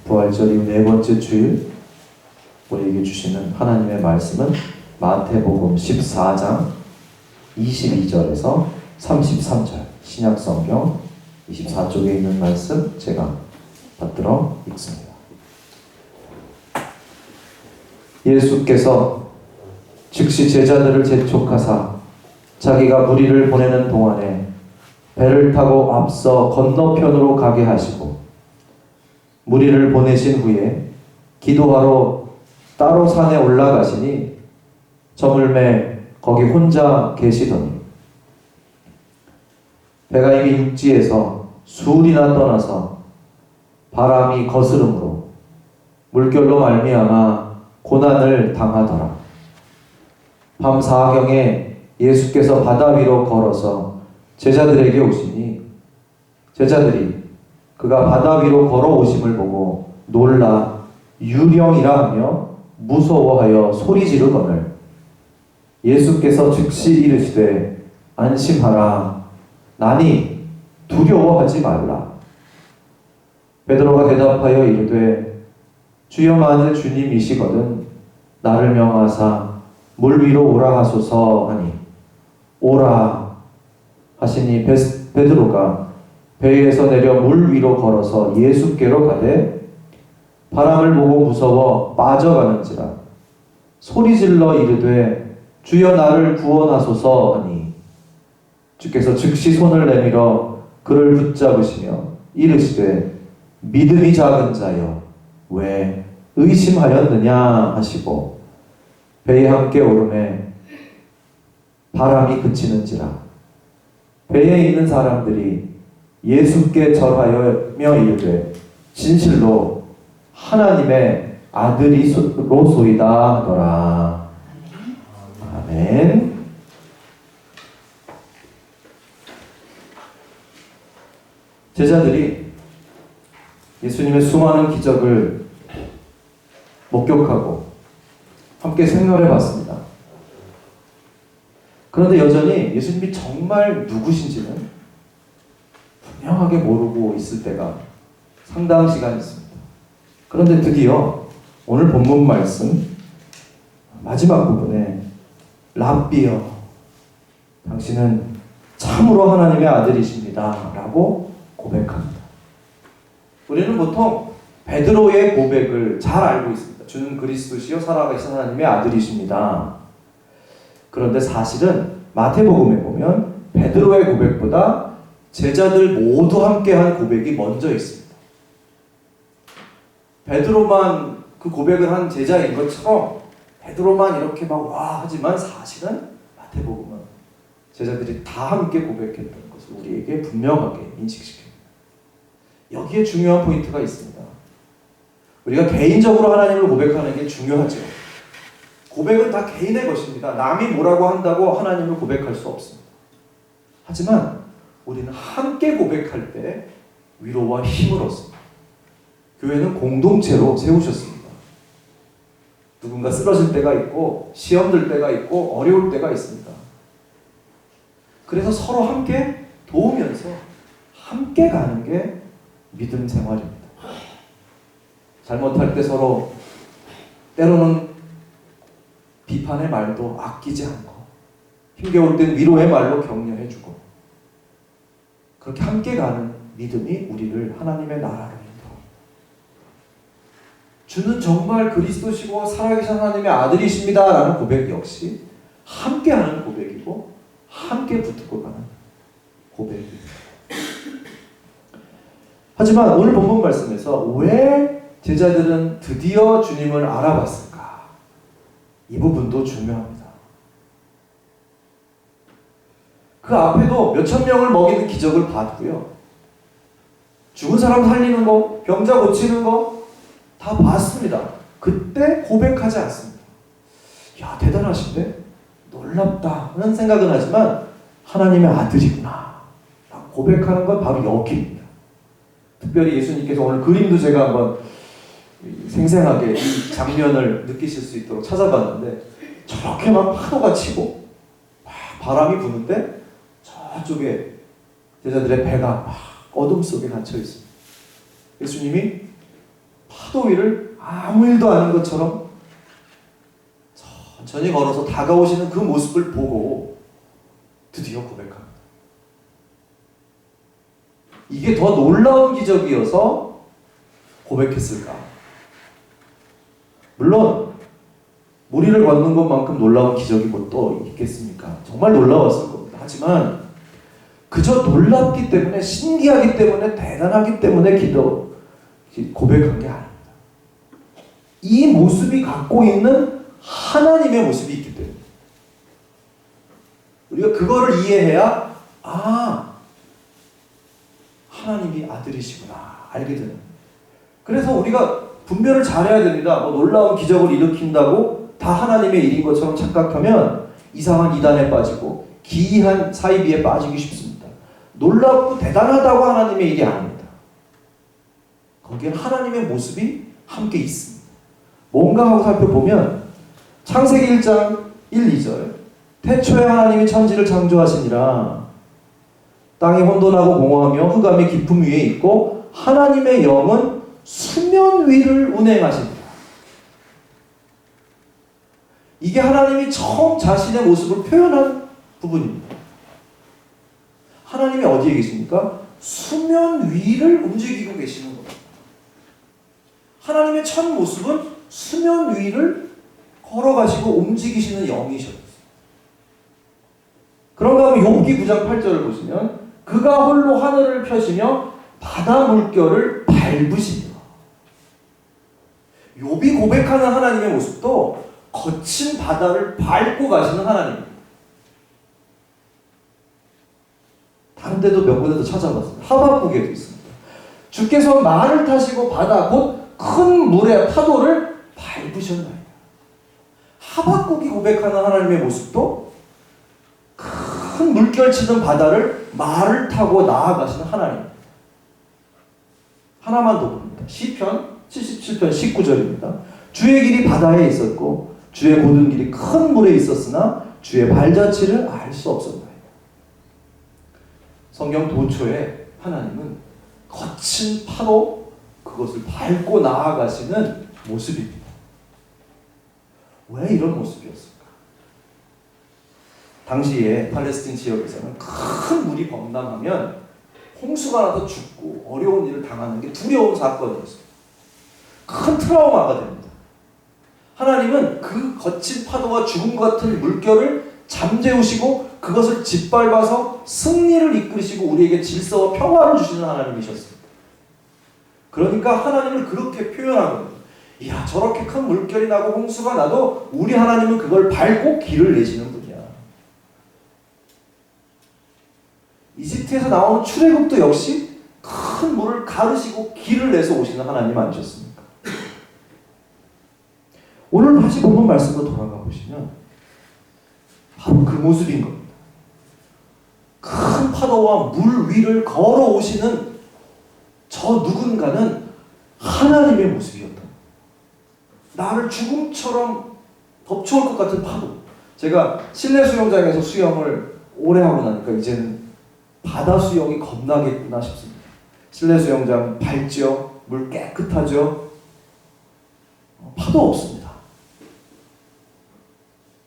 부활절 이후 네 번째 주일 우리에게 주시는 하나님의 말씀은 마태복음 14장 22절에서 33절 신약성경 24쪽에 있는 말씀 제가 받들어 읽습니다. 예수께서 즉시 제자들을 재촉하사 자기가 무리를 보내는 동안에 배를 타고 앞서 건너편으로 가게 하시고 무리를 보내신 후에 기도하러 따로 산에 올라가시니 저물매 거기 혼자 계시더니 배가 이미 육지에서 수울이나 떠나서 바람이 거스름으로 물결로 말미암아 고난을 당하더라. 밤 4경에 예수께서 바다 위로 걸어서 제자들에게 오시니 제자들이 그가 바다 위로 걸어오심을 보고 놀라 유령이라 하며 무서워하여 소리 지르거늘 예수께서 즉시 이르시되 안심하라 나니 두려워하지 말라. 베드로가 대답하여 이르되 주여 만일 주님이시거든 나를 명하사 물 위로 오라 하소서 하니 오라 하시니 베드로가 배에서 내려 물 위로 걸어서 예수께로 가되 바람을 보고 무서워 빠져가는지라 소리질러 이르되 주여 나를 구원하소서 하니 주께서 즉시 손을 내밀어 그를 붙잡으시며 이르시되 믿음이 작은 자여 왜 의심하였느냐 하시고 배에 함께 오르매 바람이 그치는지라 배에 있는 사람들이 예수께 절하여며 이르되 진실로 하나님의 아들이로소이다 하더라. 아멘. 제자들이 예수님의 수많은 기적을 목격하고 함께 생각해 봤습니다. 그런데 여전히 예수님이 정말 누구신지는 분명하게 모르고 있을 때가 상당한 시간이 있습니다. 그런데 드디어 오늘 본문 말씀 마지막 부분에 랍비여 당신은 참으로 하나님의 아들이십니다 라고 고백합니다. 우리는 보통 베드로의 고백을 잘 알고 있습니다. 주는 그리스도시요 살아계신 하나님의 아들이십니다. 그런데 사실은 마태복음에 보면 베드로의 고백보다 제자들 모두 함께한 고백이 먼저 있습니다. 베드로만 그 고백을 한 제자인 것처럼 베드로만 이렇게 막 와 하지만 사실은 마태복음은 제자들이 다 함께 고백했던 것을 우리에게 분명하게 인식시킵니다. 여기에 중요한 포인트가 있습니다. 우리가 개인적으로 하나님을 고백하는 게 중요하죠. 고백은 다 개인의 것입니다. 남이 뭐라고 한다고 하나님을 고백할 수 없습니다. 하지만 우리는 함께 고백할 때 위로와 힘을 얻습니다. 교회는 공동체로 세우셨습니다. 누군가 쓰러질 때가 있고 시험 들 때가 있고 어려울 때가 있습니다. 그래서 서로 함께 도우면서 함께 가는 게 믿음 생활입니다. 잘못할 때 서로 때로는 비판의 말도 아끼지 않고 힘겨울 땐 위로의 말로 격려해주고 그렇게 함께 가는 믿음이 우리를 하나님의 나라로 인도합니다. 주는 정말 그리스도시고 살아계신 하나님의 아들이십니다 라는 고백 역시 함께하는 고백이고 함께 붙들고 가는 고백입니다. 하지만 오늘 본문 말씀에서 왜 제자들은 드디어 주님을 알아봤을까? 이 부분도 중요합니다. 그 앞에도 몇천 명을 먹이는 기적을 봤고요. 죽은 사람 살리는 거, 병자 고치는 거 다 봤습니다. 그때 고백하지 않습니다. 야, 대단하신데? 놀랍다 하는 생각은 하지만 하나님의 아들이구나 고백하는 건 바로 여기입니다. 특별히 예수님께서 오늘 그림도 제가 한번 생생하게 이 장면을 느끼실 수 있도록 찾아봤는데 저렇게 막 파도가 치고 막 바람이 부는데 저쪽에 제자들의 배가 막 어둠 속에 갇혀 있습니다. 예수님이 파도 위를 아무 일도 아닌 것처럼 천천히 걸어서 다가오시는 그 모습을 보고 드디어 고백합니다. 이게 더 놀라운 기적이어서 고백했을까? 물론 물 위를 걷는 것만큼 놀라운 기적이 뭐 또 있겠습니까? 정말 놀라웠을 겁니다. 하지만 그저 놀랍기 때문에, 신기하기 때문에, 대단하기 때문에 고백한 게 아닙니다. 이 모습이 갖고 있는 하나님의 모습이 있기 때문에 우리가 그거를 이해해야 하나님이 아들이시구나 알게 되는. 그래서 우리가 분별을 잘해야 됩니다. 뭐 놀라운 기적을 일으킨다고 다 하나님의 일인 것처럼 착각하면 이상한 이단에 빠지고 기이한 사이비에 빠지기 쉽습니다. 놀랍고 대단하다고 하나님의 일이 아닙니다. 거기엔 하나님의 모습이 함께 있습니다. 뭔가 하고 살펴보면 창세기 1장 1, 2절 태초에 하나님이 천지를 창조하시니라. 땅이 혼돈하고 공허하며 흑암이 깊음 위에 있고 하나님의 영은 수면 위를 운행하신다. 이게 하나님이 처음 자신의 모습을 표현한 부분입니다. 하나님이 어디에 계십니까? 수면 위를 움직이고 계시는 겁니다. 하나님의 첫 모습은 수면 위를 걸어가시고 움직이시는 영이셨어요. 그런가 하면 욥기 9장 8절을 보시면 그가 홀로 하늘을 펴시며 바다 물결을 밟으시며. 욥이 고백하는 하나님의 모습도 거친 바다를 밟고 가시는 하나님입니다. 다른 데도 몇 군데도 찾아봤습니다. 하박국에도 있습니다. 주께서 말을 타시고 바다 곧 큰 물의 파도를 밟으셨나이다. 하박국이 고백하는 하나님의 모습도 큰 물결 치는 바다를 말을 타고 나아가시는 하나님입니다. 하나만 더 봅니다. 시편 77편 19절입니다. 주의 길이 바다에 있었고 주의 고든 길이 큰 물에 있었으나 주의 발자취를 알 수 없었나이다. 성경 도초에 하나님은 거친 파도 그것을 밟고 나아가시는 모습입니다. 왜 이런 모습이었을까? 당시에 팔레스틴 지역에서는 큰 물이 범람하면 홍수가 나서 죽고 어려운 일을 당하는 게 두려운 사건이었어요. 큰 트라우마가 됩니다. 하나님은 그 거친 파도와 죽음 같은 물결을 잠재우시고 그것을 짓밟아서 승리를 이끌으시고 우리에게 질서와 평화를 주시는 하나님이셨습니다. 그러니까 하나님을 그렇게 표현한 겁니다. 이야, 저렇게 큰 물결이 나고 홍수가 나도 우리 하나님은 그걸 밟고 길을 내시는 분이야. 이집트에서 나오는 출애굽도 역시 큰 물을 가르시고 길을 내서 오시는 하나님 아니셨습니까? 오늘 다시 본문 말씀으로 돌아가 보시면 바로 그 모습인 겁니다. 큰 파도와 물 위를 걸어오시는 저 누군가는 하나님의 모습이었다. 나를 죽음처럼 덮쳐올 것 같은 파도. 제가 실내 수영장에서 수영을 오래 하고 나니까 이제는 바다 수영이 겁나겠구나 싶습니다. 실내 수영장 밝죠? 물 깨끗하죠? 파도 없습니다.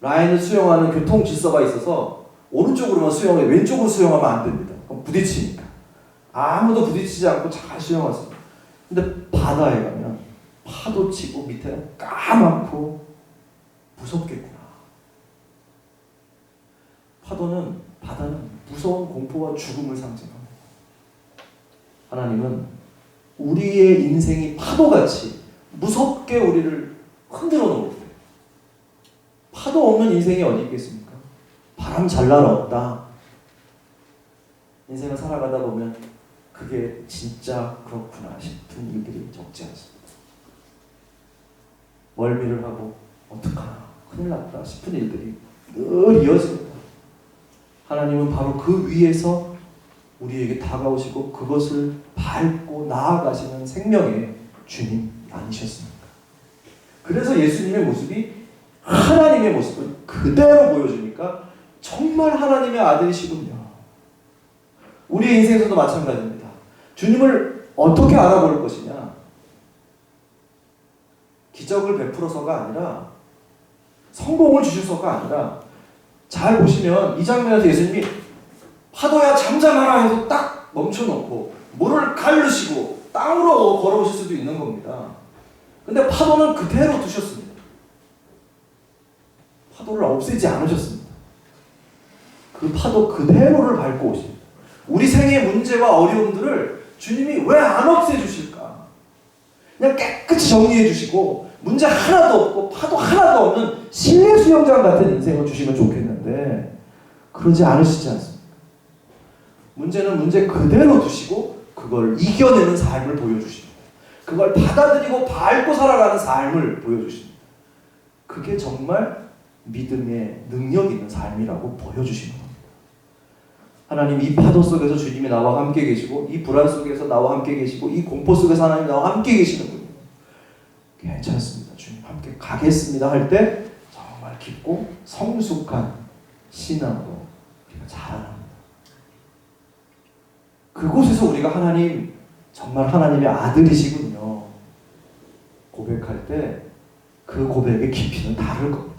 라인을 수영하는 교통 질서가 있어서 오른쪽으로만 수영해, 왼쪽으로 수영하면 안 됩니다. 그럼 부딪히니까. 아무도 부딪히지 않고 잘 수영하세요. 근데 바다에 가면 파도 치고 밑에는 까맣고 무섭겠구나. 바다는 무서운 공포와 죽음을 상징합니다. 하나님은 우리의 인생이 파도같이 무섭게 우리를 흔들어 놓을 때, 파도 없는 인생이 어디 있겠습니까? 바람 잘 날아왔다. 인생을 살아가다 보면 그게 진짜 그렇구나 싶은 일들이 적지 않습니다. 멀미를 하고 어떡하나 큰일 났다 싶은 일들이 늘 이어집니다. 하나님은 바로 그 위에서 우리에게 다가오시고 그것을 밟고 나아가시는 생명의 주님 아니셨습니까? 그래서 예수님의 모습이 하나님의 모습을 그대로 보여주니까 정말 하나님의 아들이시군요. 우리의 인생에서도 마찬가지입니다. 주님을 어떻게 알아볼 것이냐? 기적을 베풀어서가 아니라 성공을 주셔서가 아니라 잘 보시면 이 장면에서 예수님이 파도야 잠잠하라 해서 딱 멈춰놓고 물을 가르시고 땅으로 걸어오실 수도 있는 겁니다. 근데 파도는 그대로 두셨습니다. 파도를 없애지 않으셨습니다. 그 파도 그대로를 밟고 오십니다. 우리 생의 문제와 어려움들을 주님이 왜 안 없애주실까? 그냥 깨끗이 정리해 주시고 문제 하나도 없고 파도 하나도 없는 실내 수영장 같은 인생을 주시면 좋겠는데 그러지 않으시지 않습니까? 문제는 문제 그대로 두시고 그걸 이겨내는 삶을 보여주십니다. 그걸 받아들이고 밟고 살아가는 삶을 보여주십니다. 그게 정말 믿음의 능력 있는 삶이라고 보여주시는 겁니다. 하나님 이 파도 속에서 주님이 나와 함께 계시고 이 불안 속에서 나와 함께 계시고 이 공포 속에서 하나님 나와 함께 계시는군요. 괜찮습니다. 주님 함께 가겠습니다 할 때 정말 깊고 성숙한 신앙으로 우리가 자라납니다. 그곳에서 우리가 하나님 정말 하나님의 아들이시군요 고백할 때 그 고백의 깊이는 다를 겁니다.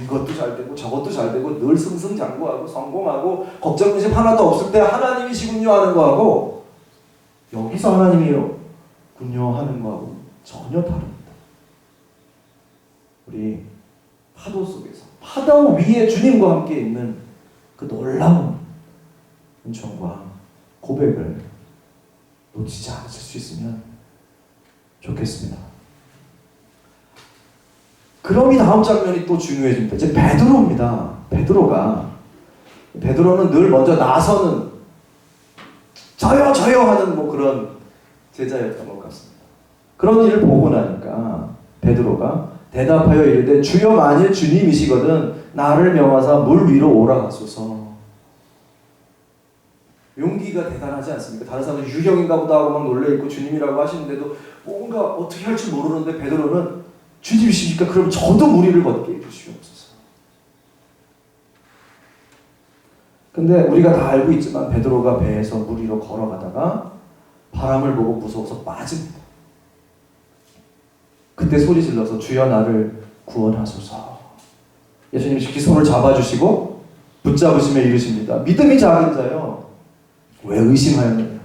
이것도 잘 되고 저것도 잘 되고 늘 승승장구하고 성공하고 걱정 근심 하나도 없을 때 하나님이시군요 하는 거하고 여기서 하나님이군요 하는 거하고 전혀 다릅니다. 우리 파도 속에서 파도 위에 주님과 함께 있는 그 놀라운 은총과 고백을 놓치지 않으실 수 있으면 좋겠습니다. 그럼 이 다음 장면이 또 중요해집니다. 이제 베드로입니다. 베드로는 늘 먼저 나서는 저요 하는 뭐 그런 제자였던 것 같습니다. 그런 일을 보고 나니까 베드로가 대답하여 이르되 주여 만일 주님이시거든 나를 명하사 물 위로 오라 하소서. 용기가 대단하지 않습니까? 다른 사람들 유령인가 보다 하고 막 놀래있고 주님이라고 하시는데도 뭔가 어떻게 할지 모르는데 베드로는 주님이십니까? 그럼 저도 무리를 걷게 해주시옵소서. 근데 우리가 다 알고 있지만 베드로가 배에서 물 위로 걸어가다가 바람을 보고 무서워서 빠집니다. 그때 소리 질러서 주여 나를 구원하소서. 예수님이 쉽게 손을 잡아주시고 붙잡으시며 이르십니다. 믿음이 작은 자요 왜 의심하였느냐.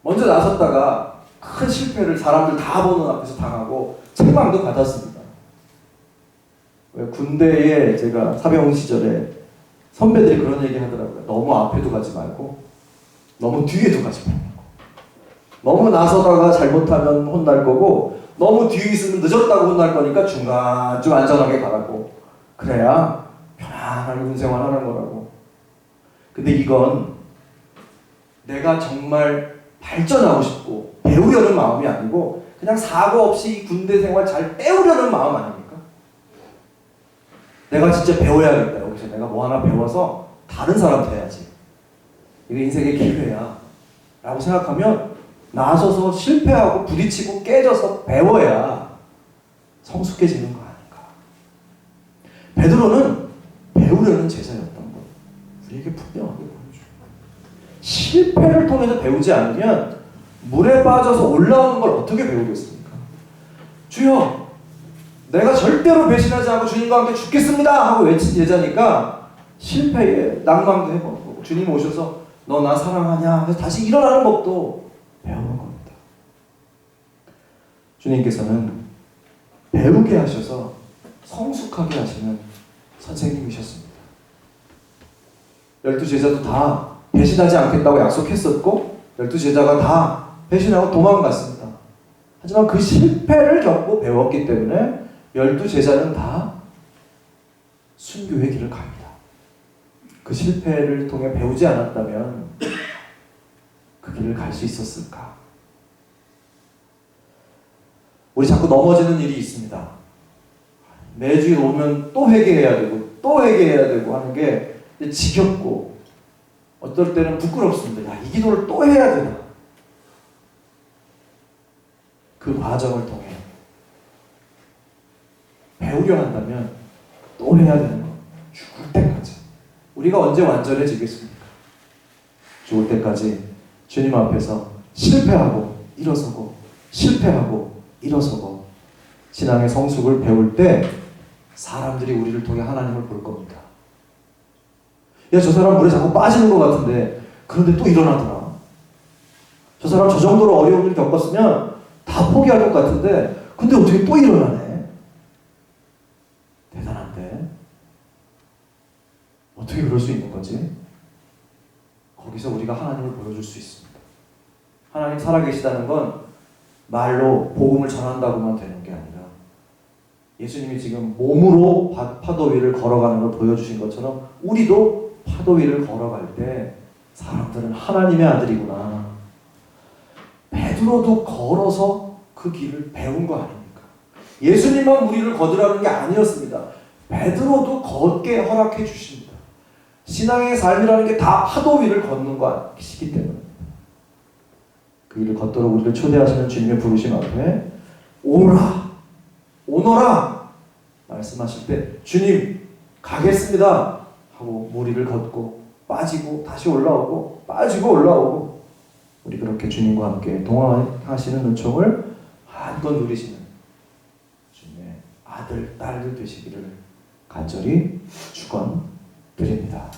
먼저 나섰다가 큰 실패를 사람들 다 보는 앞에서 당하고 책망도 받았습니다. 왜 군대에 제가 사병 시절에 선배들이 그런 얘기 하더라고요. 너무 앞에도 가지 말고 너무 뒤에도 가지 말고 너무 나서다가 잘못하면 혼날 거고 너무 뒤에 있으면 늦었다고 혼날 거니까 중간쯤 안전하게 가라고. 그래야 편안하게 군생활 하는 거라고. 근데 이건 내가 정말 발전하고 싶고 배우려는 마음이 아니고 그냥 사고 없이 군대 생활 잘 때우려는 마음 아닙니까? 내가 진짜 배워야겠다. 여기서 내가 뭐 하나 배워서 다른 사람 돼야지. 이게 인생의 기회야 라고 생각하면 나서서 실패하고 부딪히고 깨져서 배워야 성숙해지는 거 아닌가. 베드로는 배우려는 제자였던 것 우리에게 분명하게 보여줘요. 실패를 통해서 배우지 않으면 물에 빠져서 올라오는 걸 어떻게 배우겠습니까? 주여 내가 절대로 배신하지 않고 주님과 함께 죽겠습니다 하고 외친 제자니까 실패에 낭망도 해보는 거고 주님 오셔서 너 나 사랑하냐 해서 다시 일어나는 법도 배우는 겁니다. 주님께서는 배우게 하셔서 성숙하게 하시는 선생님이셨습니다. 12제자도 다 배신하지 않겠다고 약속했었고 12제자가 다 배신하고 도망갔습니다. 하지만 그 실패를 겪고 배웠기 때문에 12제자는 다 순교의 길을 갑니다. 그 실패를 통해 배우지 않았다면 그 길을 갈 수 있었을까? 우리 자꾸 넘어지는 일이 있습니다. 매주 오면 또 회개해야 되고 또 회개해야 되고 하는 게 지겹고 어떨 때는 부끄럽습니다. 야, 이 기도를 또 해야 되나? 그 과정을 통해 배우려 한다면 또 해야 되는 거. 죽을 때까지. 우리가 언제 완전해지겠습니까? 죽을 때까지 주님 앞에서 실패하고 일어서고 실패하고 일어서고 신앙의 성숙을 배울 때 사람들이 우리를 통해 하나님을 볼 겁니다. 야, 저 사람 물에 자꾸 빠지는 것 같은데 그런데 또 일어나더라. 저 사람 저 정도로 어려운 일 겪었으면 다 포기할 것 같은데 근데 어떻게 또 일어나네. 대단한데 어떻게 그럴 수 있는 거지? 거기서 우리가 하나님을 보여줄 수 있습니다. 하나님 살아계시다는 건 말로 복음을 전한다고만 되는 게 아니라 예수님이 지금 몸으로 파도 위를 걸어가는 걸 보여주신 것처럼 우리도 파도 위를 걸어갈 때 사람들은 하나님의 아들이구나. 베드로도 걸어서 그 길을 배운 거 아닙니까? 예수님만 우리를 거두라는 게 아니었습니다. 베드로도 걷게 허락해 주십니다. 신앙의 삶이라는 게 다 파도 위를 걷는 것이기 때문에 그 일을 걷도록 우리를 초대하시는 주님의 부르심 앞에 오라, 오너라 말씀하실 때 주님 가겠습니다 하고 무리를 걷고 빠지고 다시 올라오고 빠지고 올라오고 우리 그렇게 주님과 함께 동행하시는 은총을 한껏 누리시는 주님의 아들, 딸들 되시기를 간절히 축원드립니다.